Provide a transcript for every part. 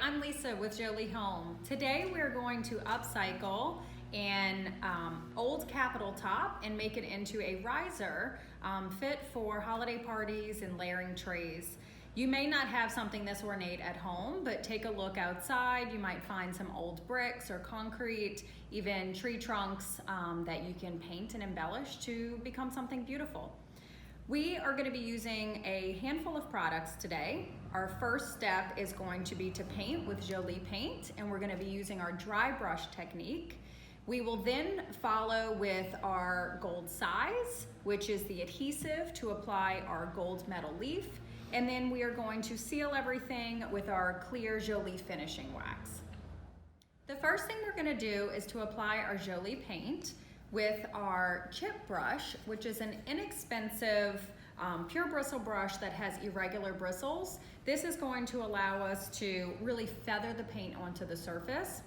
I'm Lisa with Jolie Home. Today we're going to upcycle an old capital top and make it into a riser fit for holiday parties and layering trays. You may not have something this ornate at home, but take a look outside. You might find some old bricks or concrete, even tree trunks that you can paint and embellish to become something beautiful. We are going to be using a handful of products today. Our first step is going to be to paint with Jolie paint, and we're going to be using our dry brush technique. We will then follow with our gold size, which is the adhesive to apply our gold metal leaf, and then we are going to seal everything with our clear Jolie finishing wax. The first thing we're going to do is to apply our Jolie paint with our chip brush, which is an inexpensive pure bristle brush that has irregular bristles. This is going to allow us to really feather the paint onto the surface.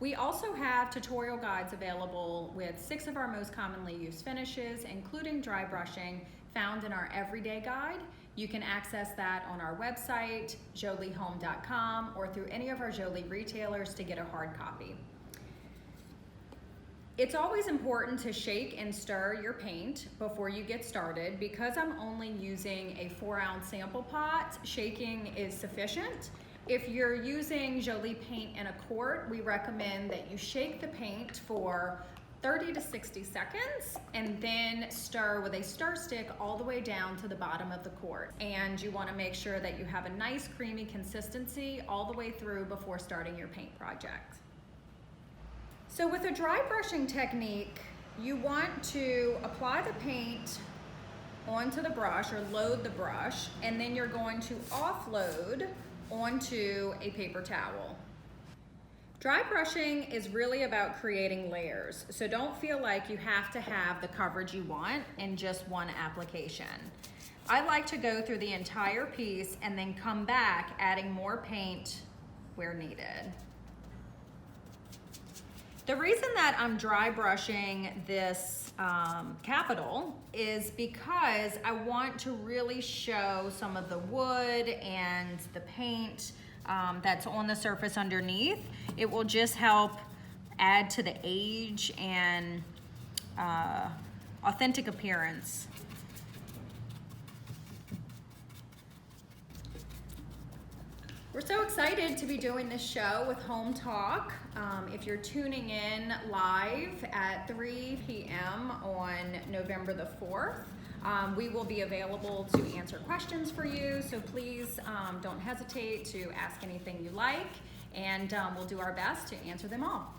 We also have tutorial guides available with 6 of our most commonly used finishes, including dry brushing, found in our everyday guide. You can access that on our website, joliehome.com, or through any of our Jolie retailers to get a hard copy. It's always important to shake and stir your paint before you get started. Because I'm only using a 4-ounce sample pot, shaking is sufficient. If you're using Jolie paint in a quart, we recommend that you shake the paint for 30 to 60 seconds and then stir with a stir stick all the way down to the bottom of the quart. And you want to make sure that you have a nice creamy consistency all the way through before starting your paint project. So with a dry brushing technique, you want to apply the paint onto the brush or load the brush, and then you're going to offload onto a paper towel. Dry brushing is really about creating layers, so don't feel like you have to have the coverage you want in just one application. I like to go through the entire piece and then come back adding more paint where needed. The reason that I'm dry brushing this capital is because I want to really show some of the wood and the paint that's on the surface underneath. It will just help add to the age and authentic appearance. We're so excited to be doing this show with Hometalk. If you're tuning in live at 3 p.m. on November the 4th, we will be available to answer questions for you, so please don't hesitate to ask anything you like, and we'll do our best to answer them all.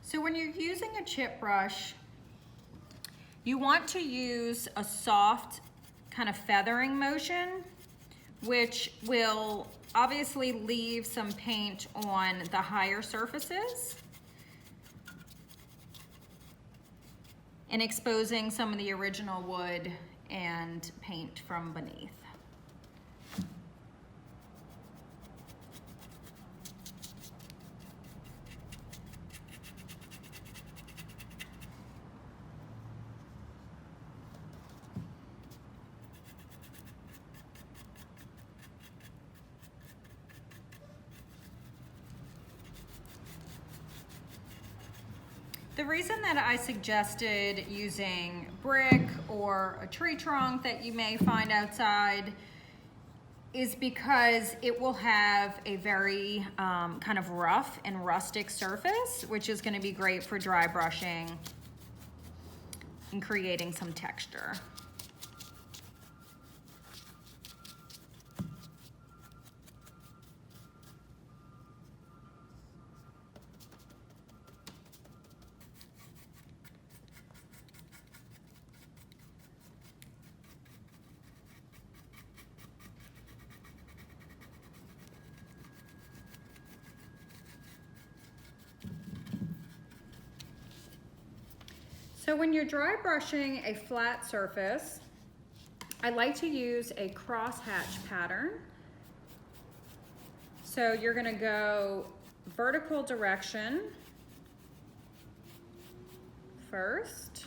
So when you're using a chip brush, you want to use a soft kind of feathering motion, which will obviously leave some paint on the higher surfaces and exposing some of the original wood and paint from beneath. The reason that I suggested using brick or a tree trunk that you may find outside is because it will have a very kind of rough and rustic surface, which is going to be great for dry brushing and creating some texture. So when you're dry brushing a flat surface, I like to use a crosshatch pattern. So you're gonna go vertical direction first.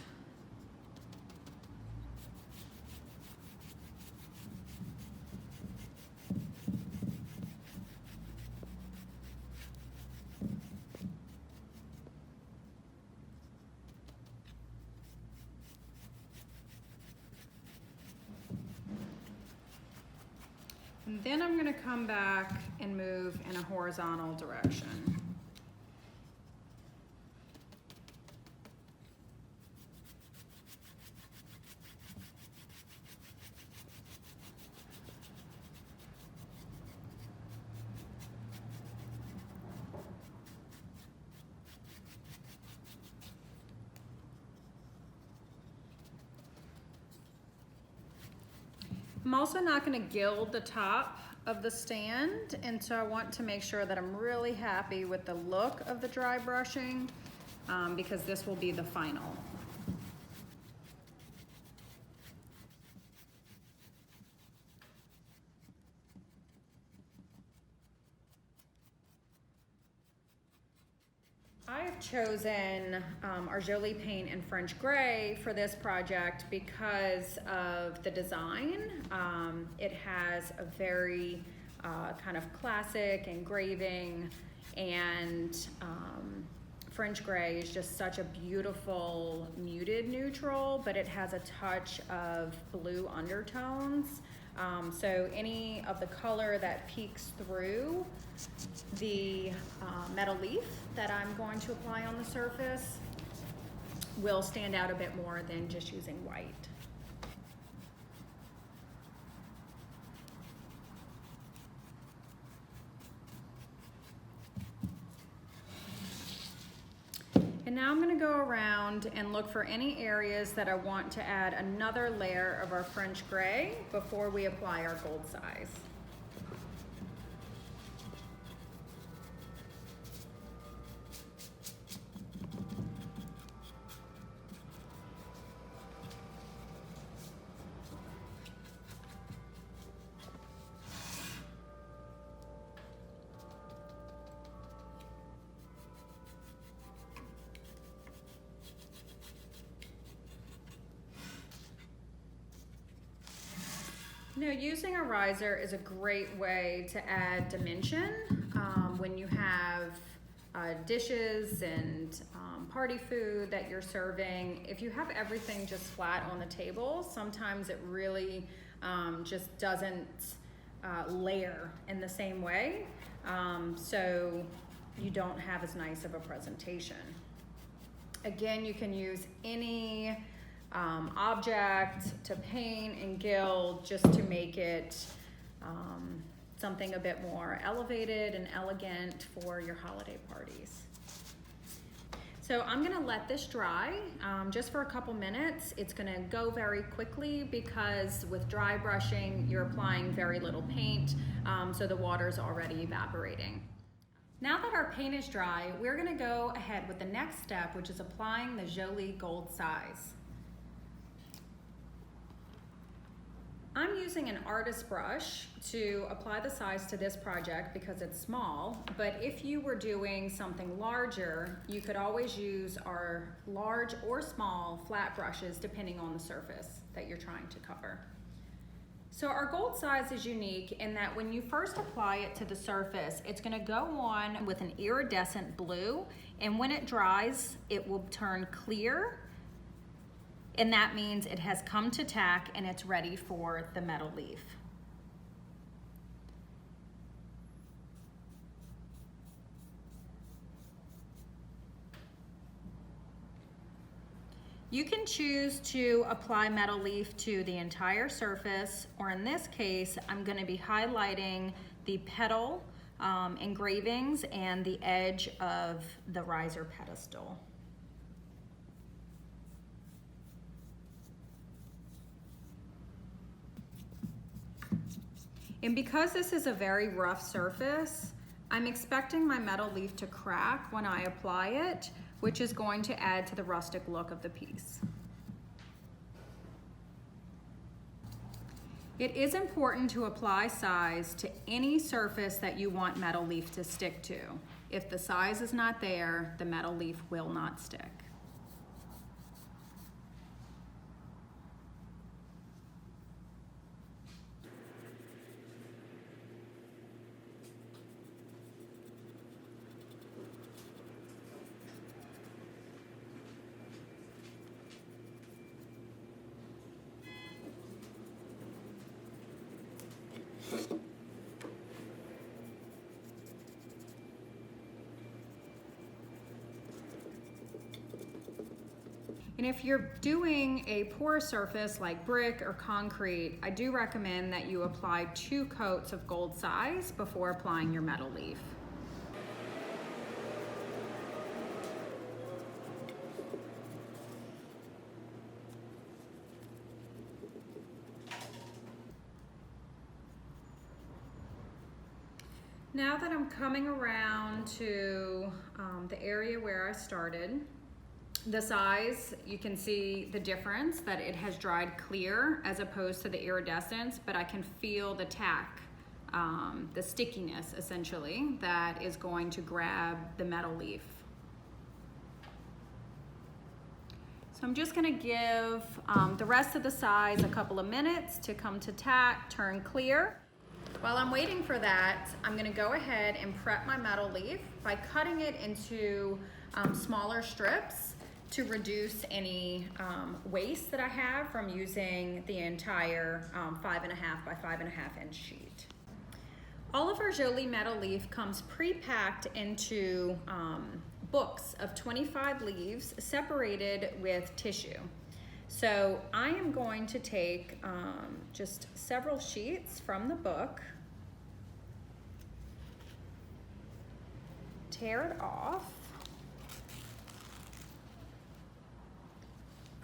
And then I'm gonna come back and move in a horizontal direction. I'm also not going to gild the top of the stand, and so I want to make sure that I'm really happy with the look of the dry brushing because this will be the final. I've chosen our Jolie paint in French gray for this project because of the design. It has a very kind of classic engraving, and French gray is just such a beautiful muted neutral, but it has a touch of blue undertones. So any of the color that peeks through the metal leaf that I'm going to apply on the surface will stand out a bit more than just using white. And now I'm going to go around and look for any areas that I want to add another layer of our French gray before we apply our gold size. You know, using a riser is a great way to add dimension when you have dishes and party food that you're serving. If you have everything just flat on the table, sometimes it really just doesn't layer in the same way, so you don't have as nice of a presentation. Again, you can use any object to paint and gild just to make it something a bit more elevated and elegant for your holiday parties. So I'm gonna let this dry just for a couple minutes. It's gonna go very quickly because with dry brushing, you're applying very little paint, so the water's already evaporating. Now that our paint is dry, we're gonna go ahead with the next step, which is applying the Jolie Gold Size. I'm using an artist brush to apply the size to this project because it's small, but if you were doing something larger, you could always use our large or small flat brushes depending on the surface that you're trying to cover. So our gold size is unique in that when you first apply it to the surface, it's gonna go on with an iridescent blue, and when it dries, it will turn clear. And that means it has come to tack and it's ready for the metal leaf. You can choose to apply metal leaf to the entire surface, or in this case, I'm going to be highlighting the petal engravings and the edge of the riser pedestal. And because this is a very rough surface, I'm expecting my metal leaf to crack when I apply it, which is going to add to the rustic look of the piece. It is important to apply size to any surface that you want metal leaf to stick to. If the size is not there, the metal leaf will not stick. And if you're doing a porous surface like brick or concrete, I do recommend that you apply 2 coats of gold size before applying your metal leaf. Now that I'm coming around to the area where I started, the size, you can see the difference, that it has dried clear as opposed to the iridescence, but I can feel the tack, the stickiness essentially, that is going to grab the metal leaf. So I'm just gonna give the rest of the size a couple of minutes to come to tack, turn clear. While I'm waiting for that, I'm gonna go ahead and prep my metal leaf by cutting it into smaller strips to reduce any waste that I have from using the entire 5.5 by 5.5 inch sheet. All of our Jolie metal leaf comes pre-packed into books of 25 leaves separated with tissue. So I am going to take just several sheets from the book, tear it off,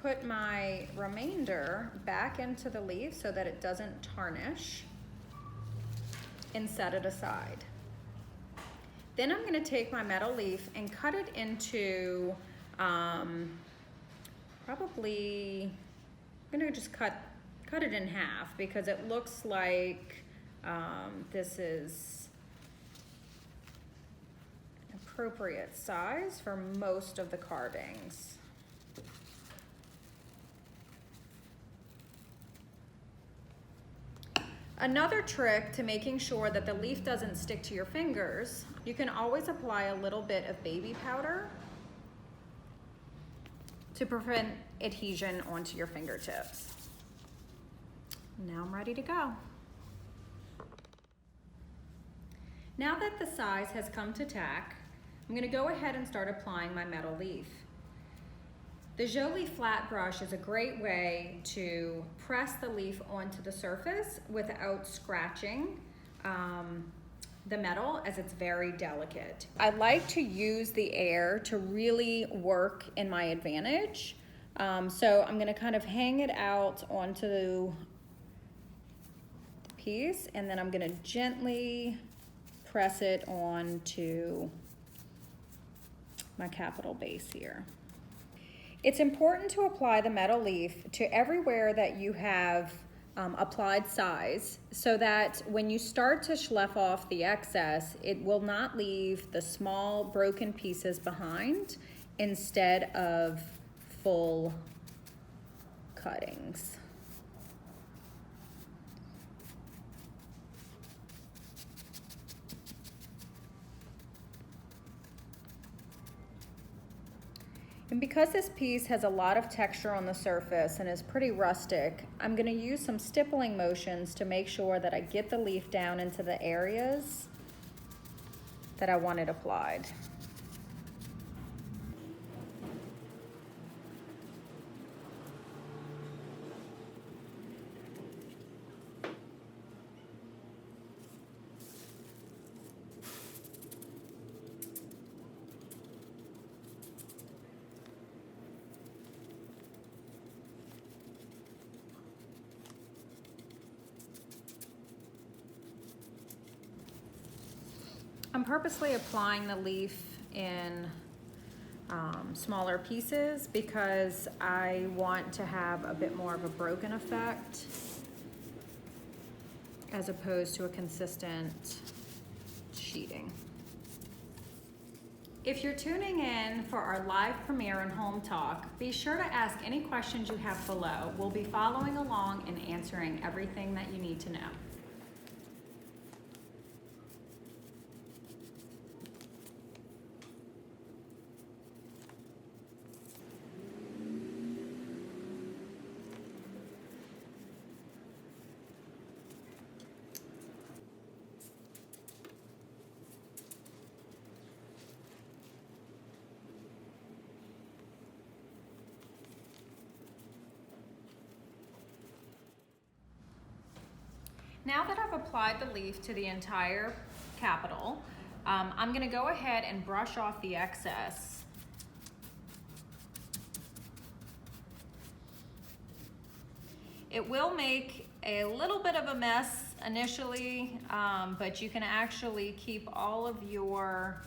put my remainder back into the leaf so that it doesn't tarnish, and set it aside. Then I'm going to take my metal leaf and cut it into probably, I'm gonna just cut it in half because it looks like this is an appropriate size for most of the carvings. Another trick to making sure that the leaf doesn't stick to your fingers, you can always apply a little bit of baby powder to prevent adhesion onto your fingertips. Now I'm ready to go. Now that the size has come to tack, I'm gonna go ahead and start applying my metal leaf. The Jolie flat brush is a great way to press the leaf onto the surface without scratching the metal, as it's very delicate. I like to use the air to really work in my advantage. So I'm gonna kind of hang it out onto the piece, and then I'm gonna gently press it onto my capital base here. It's important to apply the metal leaf to everywhere that you have applied size, so that when you start to schleff off the excess, it will not leave the small broken pieces behind instead of full cuttings. And because this piece has a lot of texture on the surface and is pretty rustic, I'm going to use some stippling motions to make sure that I get the leaf down into the areas that I want it applied. I'm purposely applying the leaf in smaller pieces because I want to have a bit more of a broken effect as opposed to a consistent sheeting. If you're tuning in for our live premiere in Hometalk, be sure to ask any questions you have below. We'll be following along and answering everything that you need to know. now that I've applied the leaf to the entire capital, I'm gonna go ahead and brush off the excess. It will make a little bit of a mess initially, but you can actually keep all of your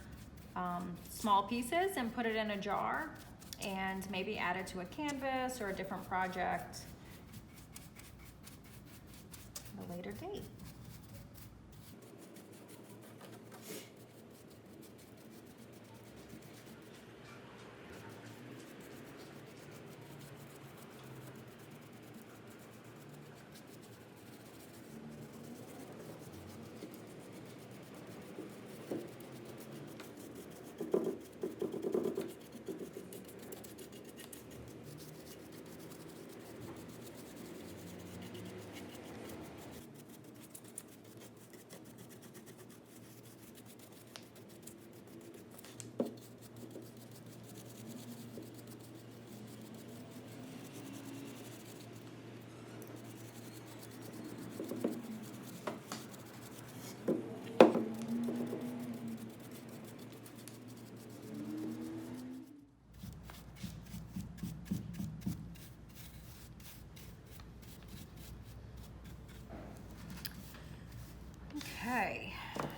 small pieces and put it in a jar and maybe add it to a canvas or a different project at a later date. Okay,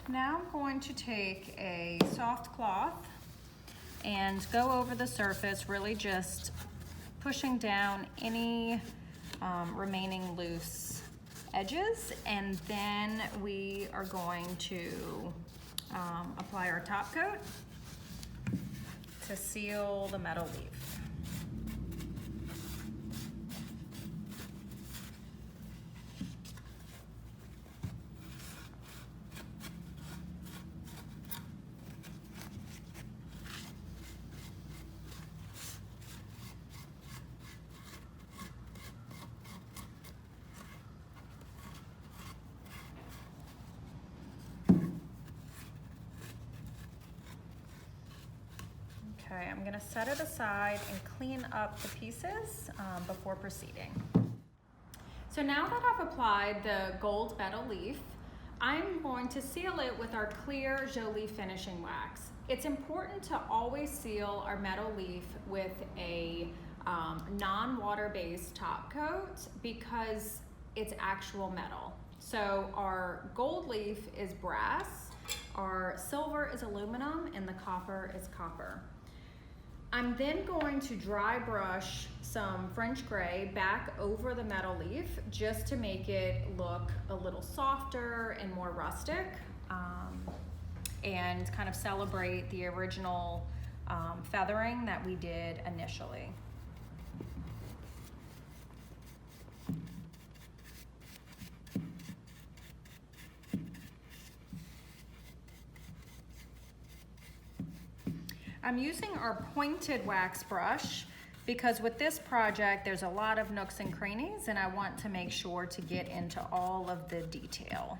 now I'm going to take a soft cloth and go over the surface, really just pushing down any remaining loose edges, and then we are going to apply our top coat to seal the metal leaf. Okay, I'm gonna set it aside and clean up the pieces before proceeding. So now that I've applied the gold metal leaf, I'm going to seal it with our clear Jolie finishing wax. It's important to always seal our metal leaf with a non-water-based top coat because it's actual metal. So our gold leaf is brass, our silver is aluminum, and the copper is copper. I'm then going to dry brush some French gray back over the metal leaf just to make it look a little softer and more rustic, and kind of celebrate the original feathering that we did initially. I'm using our pointed wax brush because with this project there's a lot of nooks and crannies and I want to make sure to get into all of the detail.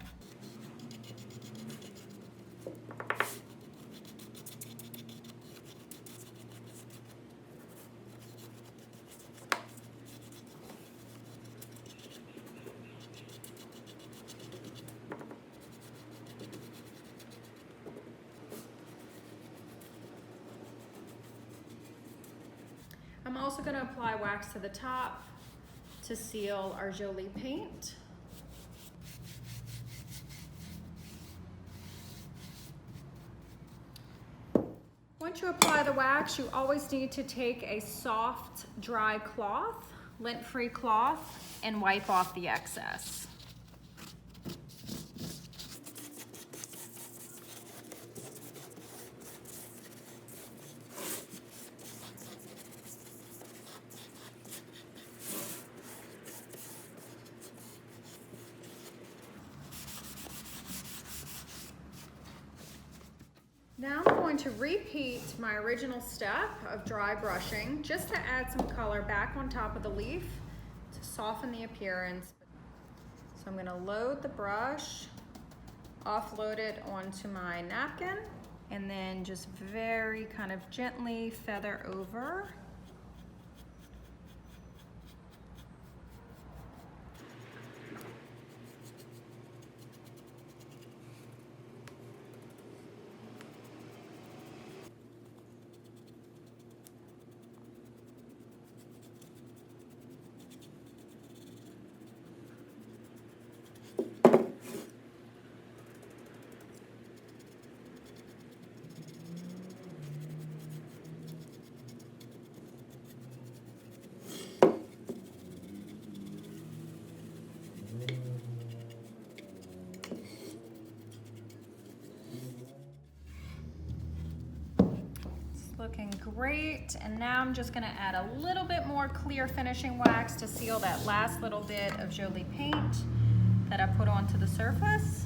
I'm also going to apply wax to the top to seal our Jolie paint. Once you apply the wax, you always need to take a soft, dry cloth, lint-free cloth, and wipe off the excess. Now I'm going to repeat my original step of dry brushing just to add some color back on top of the leaf to soften the appearance. So I'm going to load the brush, offload it onto my napkin, and then just very kind of gently feather over. Looking great. And now I'm just gonna add a little bit more clear finishing wax to seal that last little bit of Jolie paint that I put onto the surface.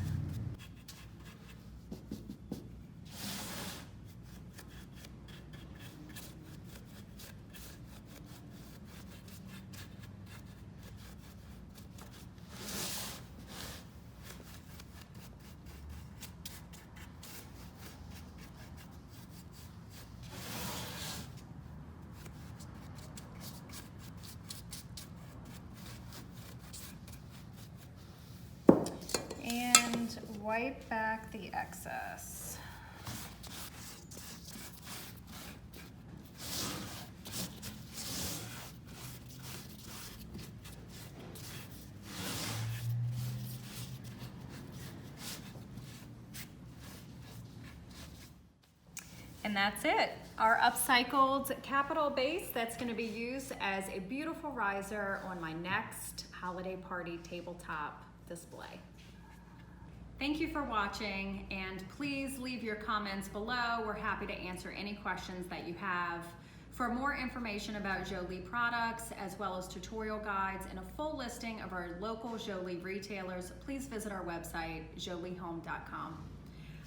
And wipe back the excess. And that's it. Our upcycled capital base that's going to be used as a beautiful riser on my next holiday party tabletop display. Thank you for watching, and please leave your comments below. We're happy to answer any questions that you have. For more information about Jolie products, as well as tutorial guides and a full listing of our local Jolie retailers, please visit our website, joliehome.com.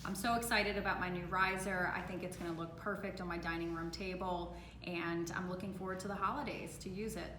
I'm so excited about my new riser. I think it's going to look perfect on my dining room table, and I'm looking forward to the holidays to use it.